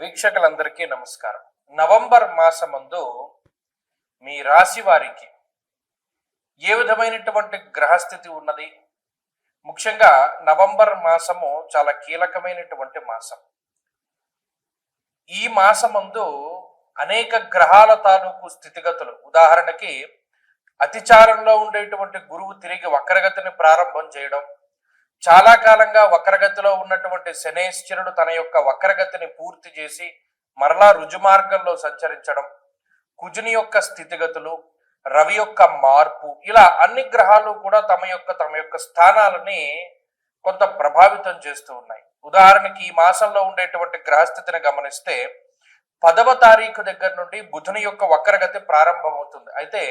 వీక్షకులందరికీ నమస్కారం. నవంబర్ మాసమందు మీ రాశి వారికి ఏ విధమైనటువంటి గ్రహస్థితి ఉన్నది? ముఖ్యంగా నవంబర్ మాసము చాలా కీలకమైనటువంటి మాసం. ఈ మాసమందు అనేక గ్రహాల తాలూకు స్థితిగతులు, ఉదాహరణకి అతిచారంలో ఉండేటువంటి గురువు తిరిగి వక్రగతిని ప్రారంభం చేయడం, చాలా కాలంగా వక్రగతిలో ఉన్నటువంటి శనేశ్వరుడు తన యొక్క వక్రగతిని పూర్తి చేసి మరలా రుజుమార్గంలో సంచరించడం, కుజుని యొక్క స్థితిగతులు, రవి యొక్క మార్పు, ఇలా అన్ని గ్రహాలు కూడా తమ యొక్క స్థానాలని కొంత ప్రభావితం చేస్తూ ఉన్నాయి. ఉదాహరణకి ఈ మాసంలో ఉండేటువంటి గ్రహస్థితిని గమనిస్తే 10వ తారీఖు దగ్గర నుండి బుధుని యొక్క వక్రగతి ప్రారంభమవుతుంది. అయితే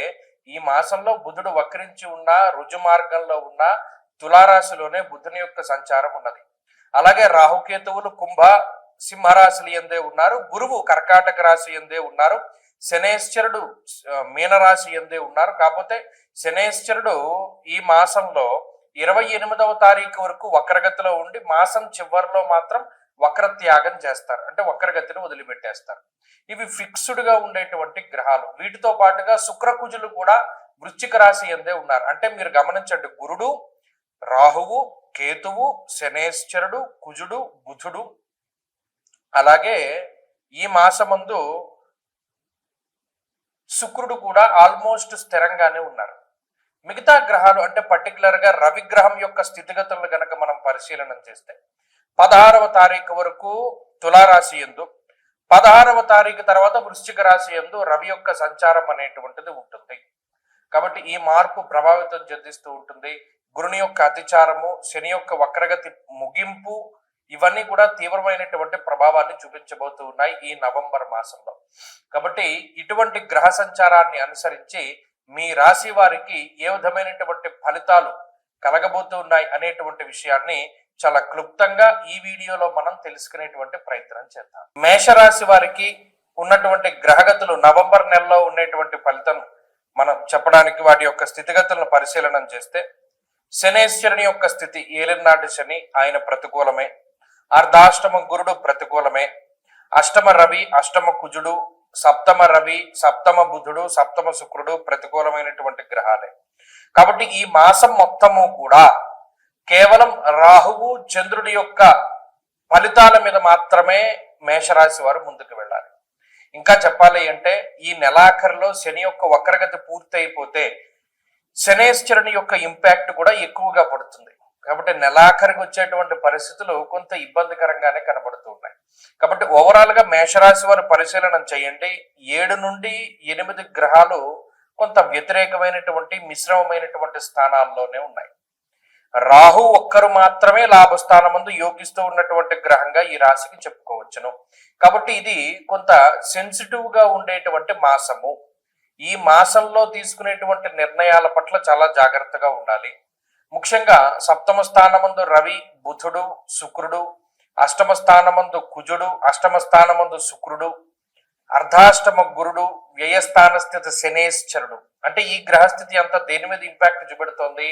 ఈ మాసంలో బుధుడు వక్రించి ఉన్న రుజు మార్గంలో ఉన్న తులారాశిలోనే బుధుని యొక్క సంచారం ఉన్నది. అలాగే రాహుకేతువులు కుంభ సింహరాశులు ఎందే ఉన్నారు, గురువు కర్కాటక రాశి ఎందే ఉన్నారు, శనేశ్వరుడు మీనరాశి ఎందే ఉన్నారు. కాకపోతే శనేశ్వరుడు ఈ మాసంలో 28వ తారీఖు వరకు వక్రగతిలో ఉండి మాసం చివరిలో మాత్రం వక్రత్యాగం చేస్తారు, అంటే వక్రగతిని వదిలిపెట్టేస్తారు. ఇవి ఫిక్స్డ్ గా ఉండేటువంటి గ్రహాలు. వీటితో పాటుగా శుక్రకుజులు కూడా వృశ్చిక రాశి ఎందే ఉన్నారు. అంటే మీరు గమనించండి, గురుడు, రాహువు, కేతువు, శనేశ్వరుడు, కుజుడు, బుధుడు, అలాగే ఈ మాసమందు శుక్రుడు కూడా ఆల్మోస్ట్ స్థిరంగానే ఉన్నారు. మిగతా గ్రహాలు అంటే పర్టికులర్ గా రవి గ్రహం యొక్క స్థితిగతులను గనక మనం పరిశీలన చేస్తే 16వ తారీఖు వరకు తులారాశి యందు, 16వ తారీఖు తర్వాత వృశ్చిక రాశి యందు రవి యొక్క సంచారం అనేటువంటిది ఉంటుంది. కాబట్టి ఈ మార్పు ప్రభావితం చెందిస్తూ ఉంటుంది. గురుని యొక్క అతిచారము, శని యొక్క వక్రగతి ముగింపు, ఇవన్నీ కూడా తీవ్రమైనటువంటి ప్రభావాన్ని చూపించబోతూ ఉన్నాయి ఈ నవంబర్ మాసంలో. కాబట్టి ఇటువంటి గ్రహ సంచారాన్ని అనుసరించి మీ రాశి వారికి ఏ విధమైనటువంటి ఫలితాలు కలగబోతూ ఉన్నాయి అనేటువంటి విషయాన్ని చాలా క్లుప్తంగా ఈ వీడియోలో మనం తెలుసుకునేటువంటి ప్రయత్నం చేద్దాం. మేషరాశి వారికి ఉన్నటువంటి గ్రహగతులు నవంబర్ నెలలో ఉండేటువంటి ఫలితం మనం చెప్పడానికి వాటి యొక్క స్థితిగతులను పరిశీలన చేస్తే, శనేశ్వరుని యొక్క స్థితి ఏలినాటి శని, ఆయన ప్రతికూలమే. అర్ధాష్టమ గురుడు ప్రతికూలమే. అష్టమ రవి, అష్టమ కుజుడు, సప్తమ రవి, సప్తమ బుధుడు, సప్తమ శుక్రుడు ప్రతికూలమైనటువంటి గ్రహాలే. కాబట్టి ఈ మాసం మొత్తము కూడా కేవలం రాహువు చంద్రుడి యొక్క ఫలితాల మీద మాత్రమే మేషరాశి వారు ముందుకు వెళ్ళాలి. ఇంకా చెప్పాలి అంటే ఈ నెలాఖరులో శని యొక్క వక్రగతి పూర్తి అయిపోతే శనేశ్వరుని యొక్క ఇంపాక్ట్ కూడా ఎక్కువగా పడుతుంది. కాబట్టి నెలాఖరికి వచ్చేటువంటి పరిస్థితులు కొంత ఇబ్బందికరంగానే కనబడుతూ ఉన్నాయి. కాబట్టి ఓవరాల్ గా మేషరాశి వారు పరిశీలన చేయండి. 7 నుండి 8 గ్రహాలు కొంత వ్యతిరేకమైనటువంటి మిశ్రమమైనటువంటి స్థానాల్లోనే ఉన్నాయి. రాహు ఒక్కరు మాత్రమే లాభస్థానమందు యోగిస్తూ ఉన్నటువంటి గ్రహంగా ఈ రాశికి చెప్పుకోవచ్చును. కాబట్టి ఇది కొంత సెన్సిటివ్ గా ఉండేటువంటి మాసము. ఈ మాసంలో తీసుకునేటువంటి నిర్ణయాల పట్ల చాలా జాగ్రత్తగా ఉండాలి. ముఖ్యంగా సప్తమ స్థానమందు రవి, బుధుడు, శుక్రుడు, అష్టమ స్థానమందు కుజుడు, అష్టమ స్థానమందు శుక్రుడు, అర్ధాష్టమ గురుడు, వ్యయస్థాన స్థితి శనేశ్వరుడు. అంటే ఈ గ్రహస్థితి అంతా దేని మీద ఇంపాక్ట్ చూపెడుతోంది?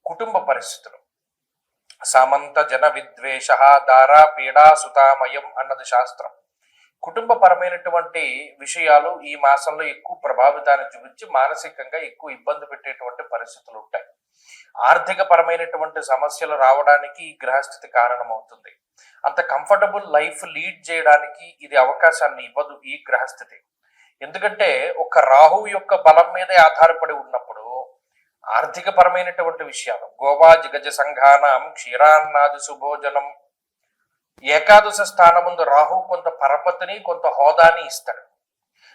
కుటుంబ పరిస్థితులు. సామంత జన విద్వేష దారా పీడా సుతామయం అన్నది శాస్త్రం. కుటుంబ పరమైనటువంటి విషయాలు ఈ మాసంలో ఎక్కువ ప్రభావితాన్ని చూపించి మానసికంగా ఎక్కువ ఇబ్బంది పెట్టేటువంటి పరిస్థితులు ఉంటాయి. ఆర్థిక పరమైనటువంటి సమస్యలు రావడానికి ఈ గ్రహస్థితి కారణమవుతుంది. అంత కంఫర్టబుల్ లైఫ్ లీడ్ చేయడానికి ఇది అవకాశాన్ని ఇవ్వదు ఈ గ్రహస్థితి. ఎందుకంటే ఒక రాహువు యొక్క బలం మీదే ఆధారపడి ఉన్నప్పుడు ఆర్థిక పరమైనటువంటి విషయాలు, గోవాజ్ గజ సంఘానం క్షీరాన్నాది సుభోజనం, ఏకాదశ స్థానముందు రాహు కొంత పరపతిని కొంత హోదాని ఇస్తాడు.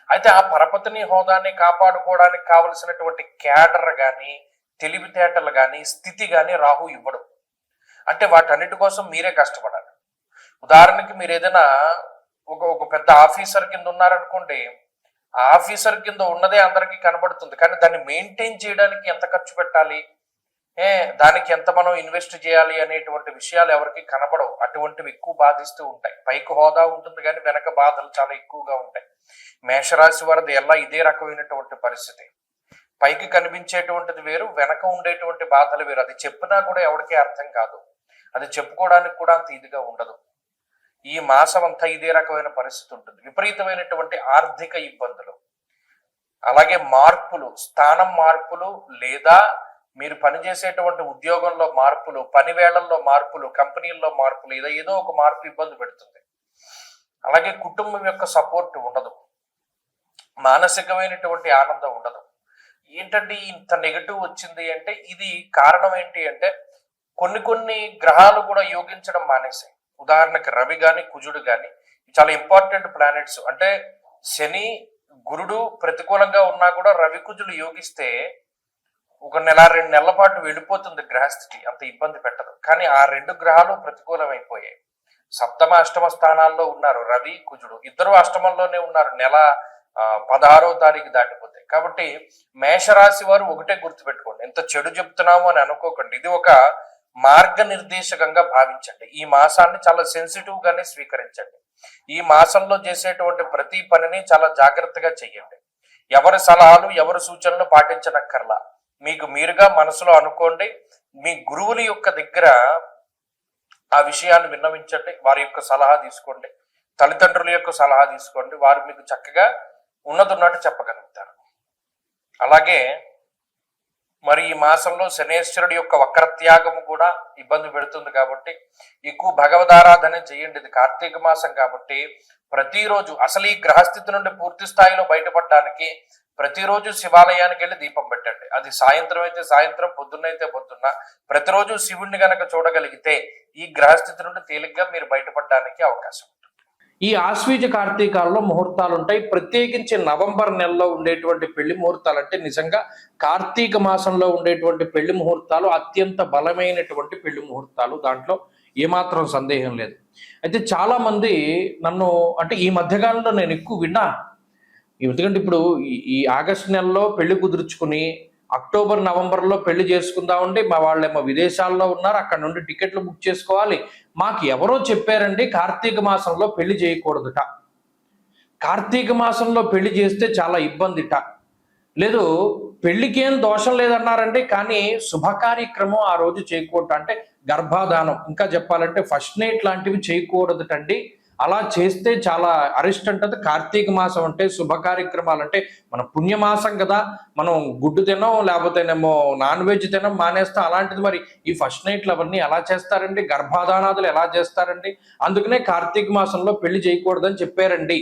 అయితే ఆ పరపతిని హోదాని కాపాడుకోవడానికి కావలసినటువంటి క్యాడర్ గాని, తెలివితేటలు గాని, స్థితి గాని రాహు ఇవ్వడు. అంటే వాటన్నిటి కోసం మీరే కష్టపడాలి. ఉదాహరణకి మీరు ఏదైనా ఒక పెద్ద ఆఫీసర్ కింద ఉన్నారనుకోండి, ఆ ఆఫీసర్ కింద ఉన్నదే అందరికీ కనబడుతుంది, కానీ దాన్ని మెయింటైన్ చేయడానికి ఎంత ఖర్చు పెట్టాలి, దానికి ఎంత మనం ఇన్వెస్ట్ చేయాలి అనేటువంటి విషయాలు ఎవరికి కనబడవు. అటువంటివి ఎక్కువ బాధిస్తూ ఉంటాయి. పైకి హోదా ఉంటుంది కానీ వెనక బాధలు చాలా ఎక్కువగా ఉంటాయి. మేషరాశి వారిది ఎలా ఇదే రకమైనటువంటి పరిస్థితి. పైకి కనిపించేటువంటిది వేరు, వెనక ఉండేటువంటి బాధలు వేరు. అది చెప్పినా కూడా ఎవరికీ అర్థం కాదు, అది చెప్పుకోవడానికి కూడా అంత ఇదిగా ఉండదు. ఈ మాసం అంతా ఇదే రకమైన పరిస్థితి ఉంటుంది. విపరీతమైనటువంటి ఆర్థిక ఇబ్బందులు, అలాగే మార్పులు, స్థానం మార్పులు, లేదా మీరు పనిచేసేటువంటి ఉద్యోగంలో మార్పులు, పని వేళల్లో మార్పులు, కంపెనీల్లో మార్పులు, ఏదో ఒక మార్పు ఇబ్బంది పెడుతుంది. అలాగే కుటుంబం యొక్క సపోర్ట్ ఉండదు, మానసికమైనటువంటి ఆనందం ఉండదు. ఏంటంటే ఇంత నెగటివ్ వచ్చింది అంటే ఇది కారణం ఏంటి అంటే కొన్ని గ్రహాలు కూడా యోగించడం మానేసాయి. ఉదాహరణకి రవి గాని కుజుడు గాని చాలా ఇంపార్టెంట్ ప్లానెట్స్. అంటే శని గురుడు ప్రతికూలంగా ఉన్నా కూడా రవి కుజులు యోగిస్తే 1 నెల 2 నెలల పాటు వెళ్ళిపోతుంది గ్రహస్థితి, అంత ఇబ్బంది పెట్టదు. కానీ ఆ 2 గ్రహాలు ప్రతికూలమైపోయాయి. సప్తమ అష్టమ స్థానాల్లో ఉన్నారు రవి కుజుడు, ఇద్దరు అష్టమంలోనే ఉన్నారు నెల 16వ తారీఖు దాటిపోతే. కాబట్టి మేషరాశి వారు ఒకటే గుర్తుపెట్టుకోండి, ఎంత చెడు చెప్తున్నాము అని అనుకోకండి. ఇది ఒక మార్గనిర్దేశకంగా భావించండి. ఈ మాసాన్ని చాలా సెన్సిటివ్ గానే స్వీకరించండి. ఈ మాసంలో చేసేటువంటి ప్రతి పనిని చాలా జాగ్రత్తగా చెయ్యండి. ఎవరి సలహాలు ఎవరి సూచనలు పాటించనక్కర్లా, మీకు మీరుగా మనసులో అనుకోండి. మీ గురువుల యొక్క దగ్గర ఆ విషయాన్ని విన్నవించండి, వారి యొక్క సలహా తీసుకోండి, తల్లిదండ్రుల యొక్క సలహా తీసుకోండి. వారు మీకు చక్కగా ఉన్నట్టు చెప్పగలుగుతారు. అలాగే మరి ఈ మాసంలో శనేశ్వరుడి యొక్క వక్రత్యాగము కూడా ఇబ్బంది పెడుతుంది కాబట్టి ఎక్కువ భగవదారాధన చేయండి. ఇది కార్తీక మాసం కాబట్టి ప్రతిరోజు అసలు ఈ గ్రహస్థితి నుండి పూర్తి స్థాయిలో బయటపడడానికి ప్రతిరోజు శివాలయానికి వెళ్ళి దీపం పెట్టండి. అది సాయంత్రం అయితే సాయంత్రం, పొద్దున్నైతే పొద్దున్న. ప్రతిరోజు శివుణ్ణి గనక చూడగలిగితే ఈ గ్రహస్థితి నుండి తేలిగ్గా మీరు బయటపడడానికి అవకాశం. ఈ ఆశ్వీజ కార్తీకాల్లో ముహూర్తాలు ఉంటాయి. ప్రత్యేకించి నవంబర్ నెలలో ఉండేటువంటి పెళ్లి ముహూర్తాలు అంటే నిజంగా కార్తీక మాసంలో ఉండేటువంటి పెళ్లి ముహూర్తాలు అత్యంత బలమైనటువంటి పెళ్లి ముహూర్తాలు, దాంట్లో ఏమాత్రం సందేహం లేదు. అయితే చాలా మంది నన్ను అంటే ఈ మధ్యకాలంలో నేను ఎక్కువ విన్నా, ఎందుకంటే ఇప్పుడు ఈ ఆగస్టు నెలలో పెళ్లి కుదుర్చుకుని అక్టోబర్ నవంబర్లో పెళ్లి చేసుకుందామండి, మా వాళ్ళేమో విదేశాల్లో ఉన్నారు, అక్కడ నుండి టికెట్లు బుక్ చేసుకోవాలి. మాకు ఎవరో చెప్పారండి కార్తీక మాసంలో పెళ్లి చేయకూడదుట, కార్తీక మాసంలో పెళ్లి చేస్తే చాలా ఇబ్బందిట, లేదు పెళ్లికి ఏం దోషం లేదన్నారండి, కానీ శుభ కార్యక్రమం ఆ రోజు చేయకూడదు, అంటే గర్భాధానం ఇంకా చెప్పాలంటే ఫస్ట్ నైట్ లాంటివి చేయకూడదుటండి. అలా చేస్తే చాలా అరిస్ట్ అంటది. కార్తీక మాసం అంటే శుభ కార్యక్రమాలు అంటే మన పుణ్యమాసం కదా, మనం గుడ్డు తినం లేకపోతేనేమో నాన్ వెజ్ తినం మానేస్తాం. అలాంటిది మరి ఈ ఫస్ట్ నైట్లు అవన్నీ ఎలా చేస్తారండి, గర్భాధానాదులు ఎలా చేస్తారండి, అందుకనే కార్తీక మాసంలో పెళ్లి చేయకూడదని చెప్పారండి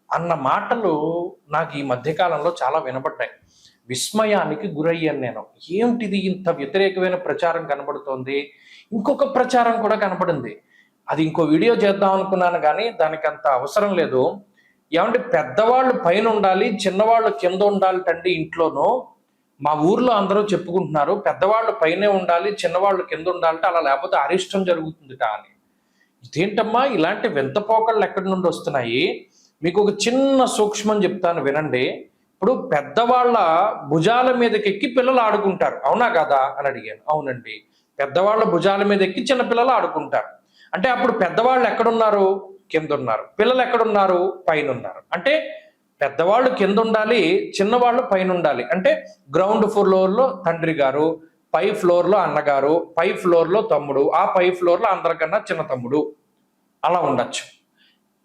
అన్న మాటలు నాకు ఈ మధ్యకాలంలో చాలా వినపడ్డాయి. విస్మయానికి గురయ్యాను నేను. ఏమిటిది ఇంత వ్యతిరేకమైన ప్రచారం కనబడుతోంది. ఇంకొక ప్రచారం కూడా కనపడింది, అది ఇంకో వీడియో చేద్దాం అనుకున్నాను కానీ దానికి అంత అవసరం లేదు. ఏమంటే పెద్దవాళ్ళు పైన ఉండాలి, చిన్నవాళ్ళు కింద ఉండాలి తండ్రి ఇంట్లోనూ. మా ఊర్లో అందరూ చెప్పుకుంటున్నారు పెద్దవాళ్ళు పైనే ఉండాలి, చిన్నవాళ్ళు కింద ఉండాలంటే, అలా లేకపోతే అరిష్టం జరుగుతుందిట అని. ఇదేంటమ్మా ఇలాంటి వింత పోకళ్ళు ఎక్కడి నుండి వస్తున్నాయి? మీకు ఒక చిన్న సూక్ష్మం చెప్తాను వినండి. ఇప్పుడు పెద్దవాళ్ళ భుజాల మీదకి ఎక్కి పిల్లలు ఆడుకుంటారు, అవునా కదా అని అడిగాను. అవునండి, పెద్దవాళ్ళ భుజాల మీద ఎక్కి చిన్న పిల్లలు ఆడుకుంటారు. అంటే అప్పుడు పెద్దవాళ్ళు ఎక్కడున్నారు? కింద ఉన్నారు. పిల్లలు ఎక్కడున్నారు? పైన ఉన్నారు. అంటే పెద్దవాళ్ళు కింద ఉండాలి, చిన్నవాళ్ళు పైన ఉండాలి. అంటే గ్రౌండ్ ఫ్లోర్లో తండ్రి గారు, పై ఫ్లోర్లో అన్నగారు, పై ఫ్లోర్లో తమ్ముడు, ఆ పై ఫ్లోర్లో అందరికన్నా చిన్న తమ్ముడు, అలా ఉండొచ్చు.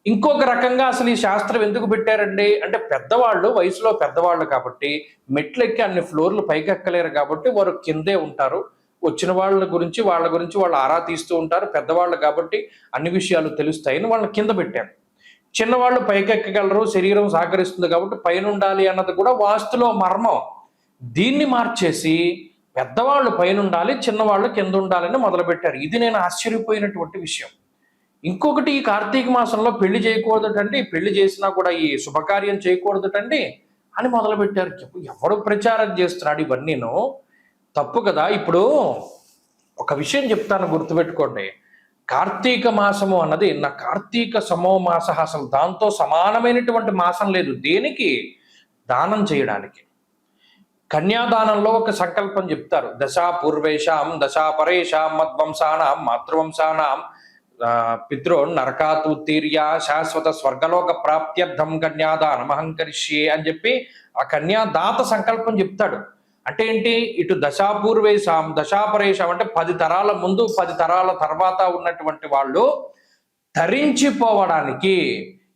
ఇంకొక రకంగా అసలు ఈ శాస్త్రం ఎందుకు పెట్టారండి అంటే పెద్దవాళ్ళు వయసులో పెద్దవాళ్ళు కాబట్టి మెట్లు ఎక్కి అన్ని ఫ్లోర్లు పైకి ఎక్కలేరు కాబట్టి వారు కిందే ఉంటారు. వచ్చిన వాళ్ళ గురించి వాళ్ళు ఆరా తీస్తూ ఉంటారు. పెద్దవాళ్ళు కాబట్టి అన్ని విషయాలు తెలుస్తాయని వాళ్ళని కింద పెట్టారు. చిన్నవాళ్ళు పైకెక్కగలరు, శరీరం సహకరిస్తుంది కాబట్టి పైన ఉండాలి అన్నది కూడా వాస్తులో మర్మం. దీన్ని మార్చేసి పెద్దవాళ్ళు పైన ఉండాలి, చిన్నవాళ్ళు కింద ఉండాలని మొదలుపెట్టారు. ఇది నేను ఆశ్చర్యపోయినటువంటి విషయం. ఇంకొకటి, ఈ కార్తీక మాసంలో పెళ్లి చేయకూడదటండి, పెళ్లి చేసినా కూడా ఈ శుభకార్యం చేయకూడదటండి అని మొదలుపెట్టారు. ఎవడు ప్రచారం చేస్తున్నాడు ఇవన్నీను? తప్పు కదా. ఇప్పుడు ఒక విషయం చెప్తాను, గుర్తుపెట్టుకోండి. కార్తీక మాసము అన్నది నా కార్తీక సమో మాస, అసలు దాంతో సమానమైనటువంటి మాసం లేదు. దేనికి? దానం చేయడానికి. కన్యాదానంలో ఒక సంకల్పం చెప్తారు, దశా పూర్వేషాం దశా పరేషాం మద్వంశానాం మాతృవంశానాం పితృ నరకాత్ ఉత్తీర్య శాశ్వత స్వర్గలోక ప్రాప్త్యర్థం కన్యాదానం అహంకరిష్యే అని చెప్పి ఆ కన్యాదాత సంకల్పం చెప్తాడు. అంటే ఏంటి? ఇటు దశాపూర్వేశాం దశాపరేషాం అంటే 10 తరాల ముందు 10 తరాల తర్వాత ఉన్నటువంటి వాళ్ళు ధరించిపోవడానికి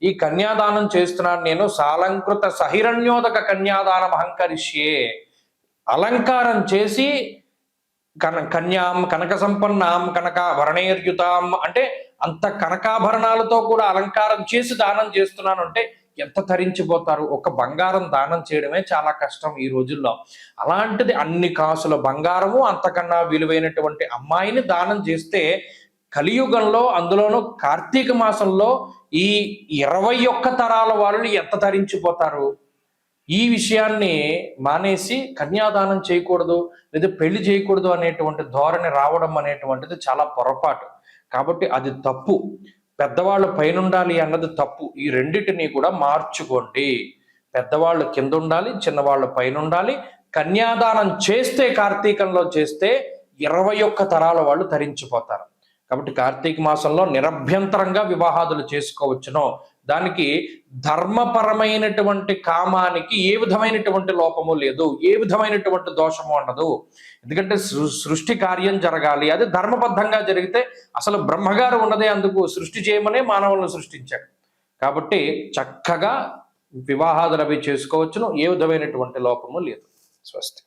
ఈ కన్యాదానం చేస్తున్నాను నేను. సాలంకృత సహిరణ్యోదక కన్యాదానం అహంకరిష్యే. అలంకారం చేసి కన్యాం కనక సంపన్నాం కనకాభరణైర్యుతాం అంటే అంత కనకాభరణాలతో కూడా అలంకారం చేసి దానం చేస్తున్నాను అంటే ఎంత తరించిపోతారు. ఒక బంగారం దానం చేయడమే చాలా కష్టం ఈ రోజుల్లో. అలాంటిది అన్ని కాసుల బంగారము, అంతకన్నా విలువైనటువంటి అమ్మాయిని దానం చేస్తే కలియుగంలో, అందులోనూ కార్తీక మాసంలో ఈ 21 తరాల వాళ్ళు ఎంత తరించిపోతారు. ఈ విషయాన్ని మానేసి కన్యాదానం చేయకూడదు లేదా పెళ్లి చేయకూడదు అనేటువంటి ధోరణి రావడం అనేటువంటిది చాలా పొరపాటు. కాబట్టి అది తప్పు. పెద్దవాళ్ళు పైనుండాలి అన్నది తప్పు. ఈ రెండిటిని కూడా మార్చుకోండి. పెద్దవాళ్ళు కింద ఉండాలి, చిన్నవాళ్ళు పైన ఉండాలి. కన్యాదానం చేస్తే, కార్తీకంలో చేస్తే 21 తరాల వాళ్ళు తరించిపోతారు. కాబట్టి కార్తీక మాసంలో నిరభ్యంతరంగా వివాహాదులు చేసుకోవచ్చునో, దానికి ధర్మపరమైనటువంటి కామానికి ఏ విధమైనటువంటి లోపము లేదు, ఏ విధమైనటువంటి దోషము ఉండదు. ఎందుకంటే సృష్టి కార్యం జరగాలి, అది ధర్మబద్ధంగా జరిగితే అసలు బ్రహ్మగారు ఉన్నదే అందుకు, సృష్టి చేయమనే మానవులను సృష్టించాడు. కాబట్టి చక్కగా వివాహాదులు అవి చేసుకోవచ్చును, ఏ విధమైనటువంటి లోపము లేదు. స్వస్తి.